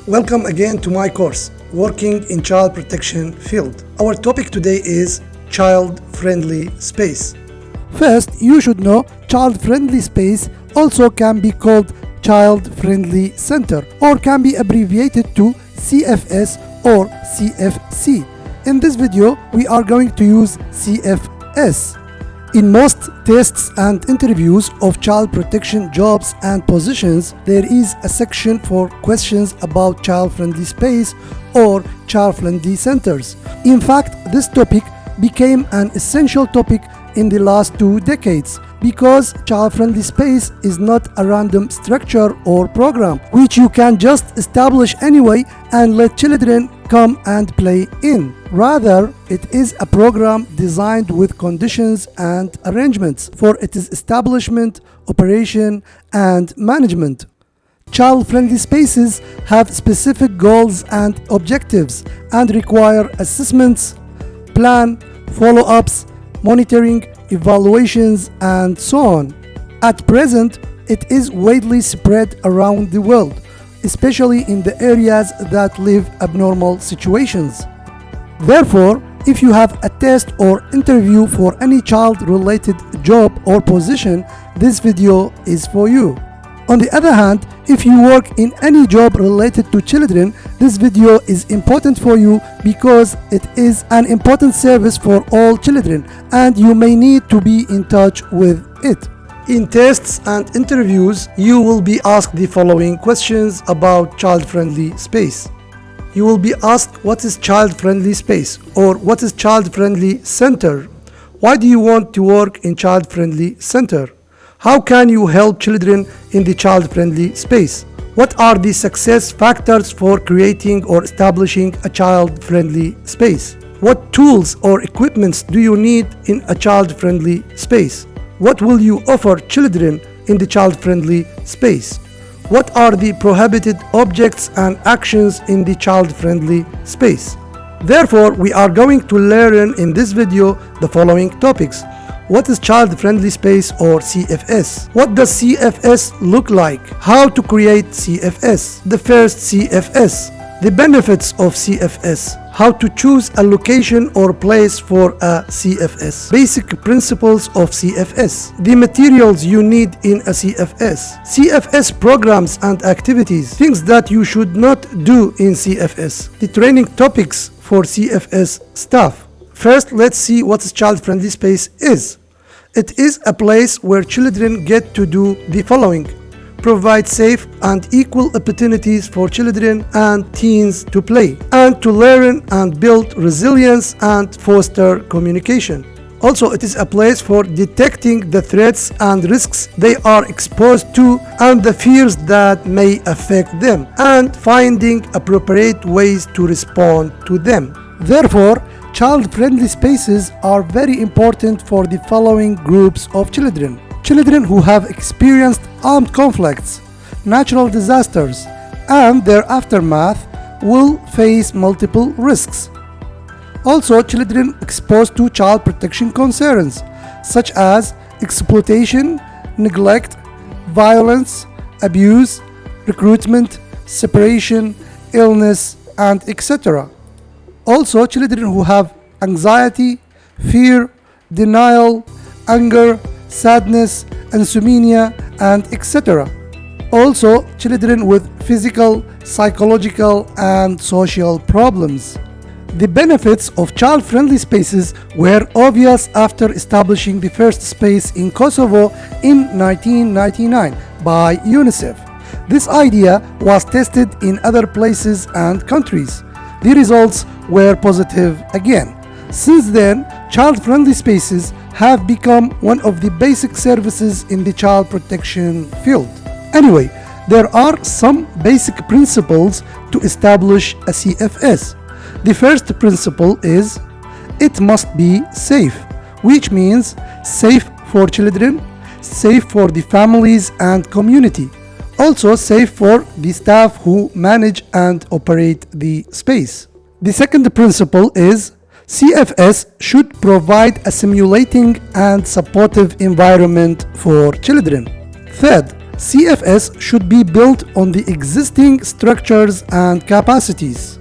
Welcome again to my course, Working in Child Protection Field. Our topic today is child-friendly space. First, you should know child-friendly space also can be called child-friendly center or can be abbreviated to CFS or CFC. In this video, we are going to use CFS. In most tests and interviews of child protection jobs and positions, there is a section for questions about child-friendly space or child-friendly centers. In fact, this topic became an essential topic in the last 2 decades because child-friendly space is not a random structure or program which you can just establish anyway and let children come and play in. Rather, it is a program designed with conditions and arrangements for its establishment, operation, and management. Child-friendly spaces have specific goals and objectives and require assessments, plan, follow-ups, monitoring, evaluations, and so on. At present, it is widely spread around the world, especially in the areas that live abnormal situations. Therefore, if you have a test or interview for any child-related job or position, this video is for you. On the other hand, if you work in any job related to children, this video is important for you because it is an important service for all children and you may need to be in touch with it. In tests and interviews, you will be asked the following questions about child-friendly space. You will be asked what is child-friendly space or what is child-friendly center? Why do you want to work in child-friendly center? How can you help children in the child-friendly space? What are the success factors for creating or establishing a child-friendly space? What tools or equipments do you need in a child-friendly space? What will you offer children in the child-friendly space? What are the prohibited objects and actions in the child-friendly space? Therefore, we are going to learn in this video the following topics. What is child-friendly space or CFS? What does CFS look like? How to create CFS? The first CFS. The benefits of CFS. How to choose a location or place for a CFS. Basic principles of CFS. The materials you need in a CFS. CFS programs and activities. Things that you should not do in CFS. The training topics for CFS staff. First, let's see what child-friendly space is. It is a place where children get to do the following: provide safe and equal opportunities for children and teens to play, and to learn and build resilience and foster communication. Also, it is a place for detecting the threats and risks they are exposed to and the fears that may affect them, and finding appropriate ways to respond to them. Therefore, child-friendly spaces are very important for the following groups of children. Children who have experienced armed conflicts, natural disasters, and their aftermath will face multiple risks. Also, children exposed to child protection concerns, such as exploitation, neglect, violence, abuse, recruitment, separation, illness, and etc. Also, children who have anxiety, fear, denial, anger, sadness, insomnia, and etc. Also, children with physical, psychological, and social problems. The benefits of child-friendly spaces were obvious after establishing the first space in Kosovo in 1999 by UNICEF. This idea was tested in other places and countries. The results were positive again. Since then, child-friendly spaces have become one of the basic services in the child protection field. Anyway, there are some basic principles to establish a CFS. The first principle is it must be safe, which means safe for children, safe for the families and community. Also safe for the staff who manage and operate the space. The second principle is CFS should provide a stimulating and supportive environment for children. Third, CFS should be built on the existing structures and capacities.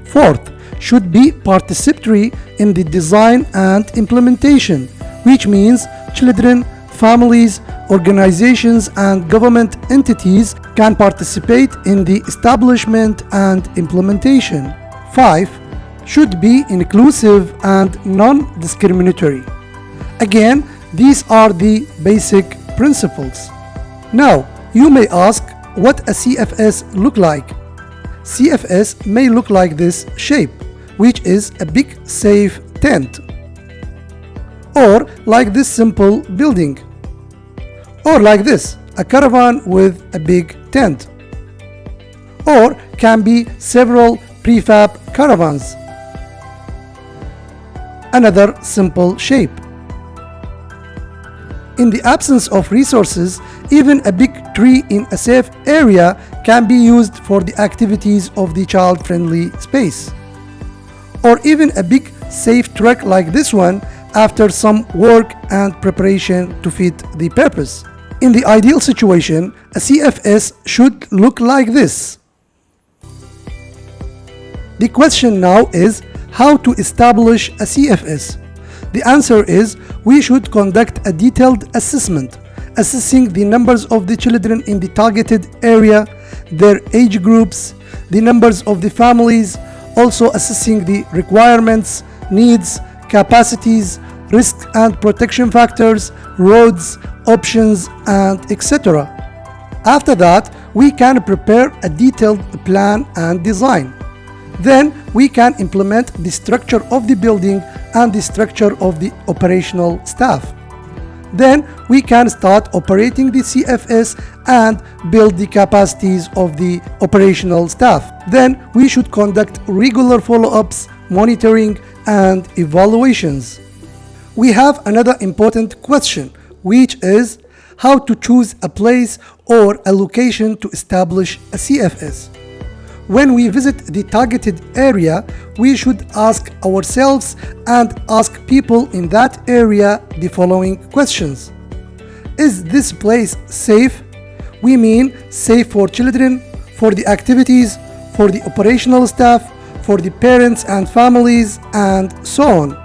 Fourth, should be participatory in the design and implementation, which means children, families, organizations, and government entities can participate in the establishment and implementation. 5. Should be inclusive and non-discriminatory. Again, these are the basic principles. Now, you may ask what a CFS look like. CFS may look like this shape, which is a big safe tent, or like this simple building, or like this, a caravan with a big tent, or can be several prefab caravans. Another simple shape. In the absence of resources, even a big tree in a safe area can be used for the activities of the child-friendly space. Or even a big safe truck like this one after some work and preparation to fit the purpose. In the ideal situation, a CFS should look like this. The question now is how to establish a CFS. The answer is we should conduct a detailed assessment, assessing the numbers of the children in the targeted area, their age groups, the numbers of the families, also assessing the requirements, needs, capacities, risk and protection factors, roads, options, and etc. After that, we can prepare a detailed plan and design. Then we can implement the structure of the building and the structure of the operational staff. Then we can start operating the CFS and build the capacities of the operational staff. Then we should conduct regular follow-ups, monitoring, and evaluations. We have another important question, which is how to choose a place or a location to establish a CFS. When we visit the targeted area, we should ask ourselves and ask people in that area the following questions. Is this place safe? We mean safe for children, for the activities, for the operational staff, for the parents and families, and so on.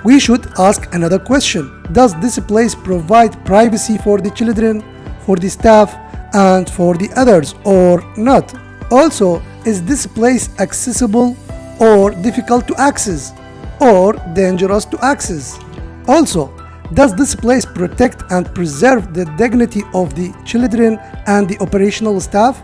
We should ask another question. Does this place provide privacy for the children, for the staff, and for the others, or not? Also, is this place accessible or difficult to access or dangerous to access? Also, does this place protect and preserve the dignity of the children and the operational staff?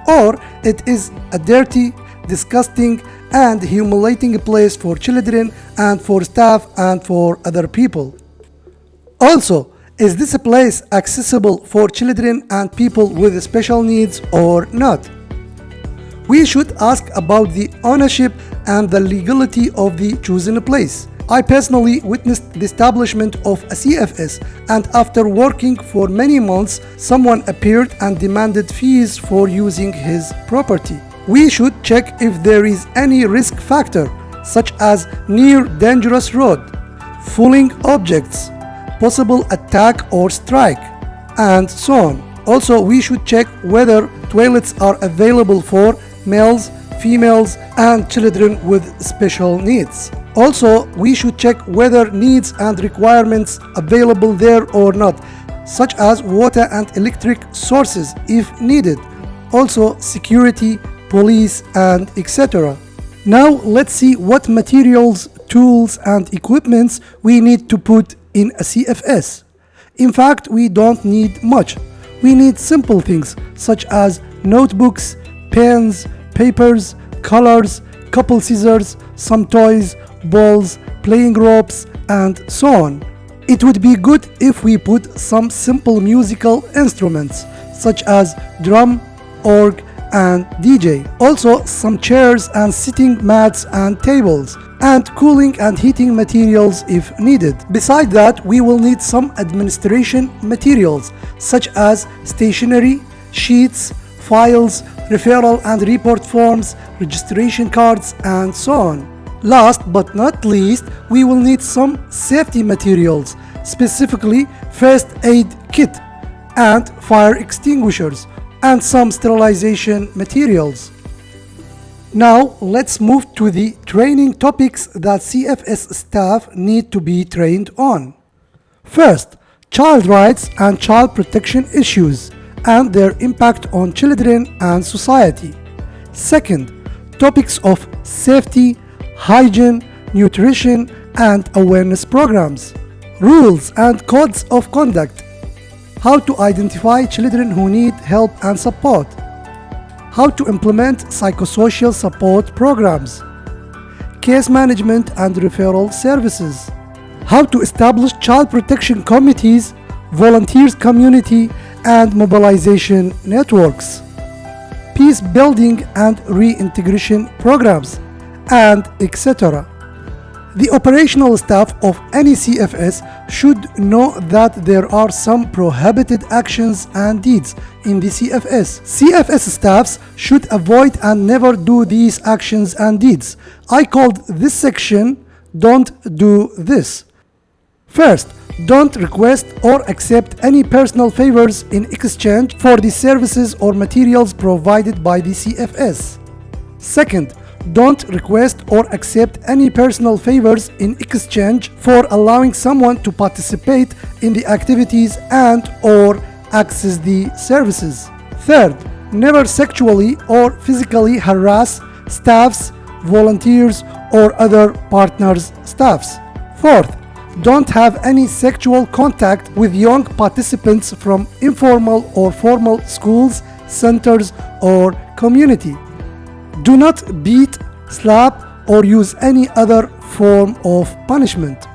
Or it is a dirty, disgusting, and humiliating place for children and for staff and for other people? Also, is this a place accessible for children and people with special needs or not? We should ask about the ownership and the legality of the chosen place. I personally witnessed the establishment of a CFS, and after working for many months, someone appeared and demanded fees for using his property. We should check if there is any risk factor, such as near dangerous road, falling objects, possible attack or strike, and so on. Also, we should check whether toilets are available for males, females, and children with special needs. Also, we should check whether needs and requirements available there or not, such as water and electric sources if needed. Also, security, police, and etc. Now let's see what materials, tools, and equipments we need to put in a CFS. In fact, we don't need much. We need simple things such as notebooks, pens, papers, colors, couple scissors, some toys, balls, playing ropes, and so on. It would be good if we put some simple musical instruments such as drum, org, and DJ. Also some chairs and sitting mats and tables, and cooling and heating materials if needed. Besides that, we will need some administration materials such as stationery, sheets, files, referral and report forms, registration cards, and so on. Last but not least, we will need some safety materials, specifically first aid kit, and fire extinguishers, and some sterilization materials. Now let's move to the training topics that CFS staff need to be trained on. First, child rights and child protection issues and their impact on children and society. Second, topics of safety, hygiene, nutrition, and awareness programs. Rules and codes of conduct. How to identify children who need help and support. How to implement psychosocial support programs. Case management and referral services. How to establish child protection committees, volunteers community, and mobilization networks. Peace building and reintegration programs, and etc. The operational staff of any CFS should know that there are some prohibited actions and deeds in the CFS. CFS staffs should avoid and never do these actions and deeds. I called this section "Don't Do This." First, don't request or accept any personal favors in exchange for the services or materials provided by the CFS. Second, don't request or accept any personal favors in exchange for allowing someone to participate in the activities and or access the services. Third, never sexually or physically harass staffs, volunteers, or other partners' staffs. Fourth, don't have any sexual contact with young participants from informal or formal schools, centers, or community. Do not beat, slap, or use any other form of punishment.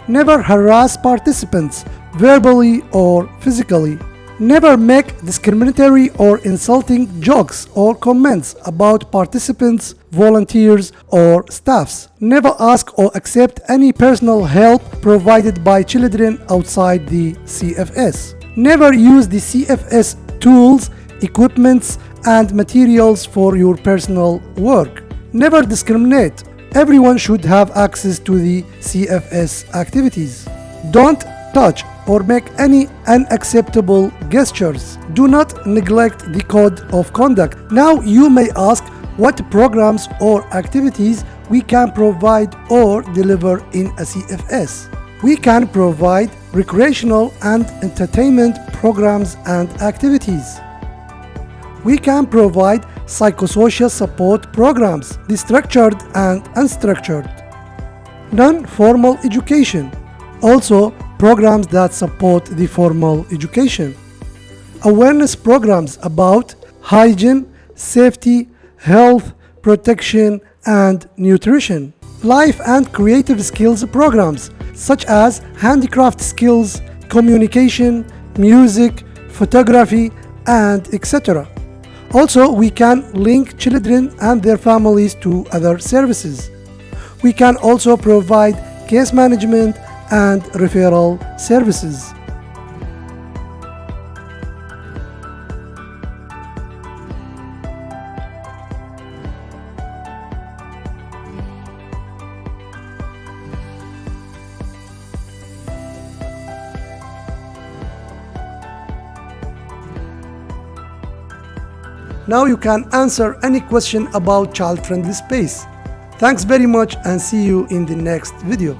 Never harass participants verbally or physically. Never make discriminatory or insulting jokes or comments about participants, volunteers, or staffs. Never ask or accept any personal help provided by children outside the CFS. Never use the CFS tools, equipments, and materials for your personal work. Never discriminate. Everyone should have access to the CFS activities. Don't touch or make any unacceptable gestures. Do not neglect the code of conduct. Now you may ask what programs or activities we can provide or deliver in a CFS. We can provide recreational and entertainment programs and activities. We can provide psychosocial support programs, the structured and unstructured. Non-formal education, also programs that support the formal education. Awareness programs about hygiene, safety, health, protection, and nutrition. Life and creative skills programs such as handicraft skills, communication, music, photography, and etc. Also, we can link children and their families to other services. We can also provide case management and referral services. Now you can answer any question about child-friendly space. Thanks very much and see you in the next video.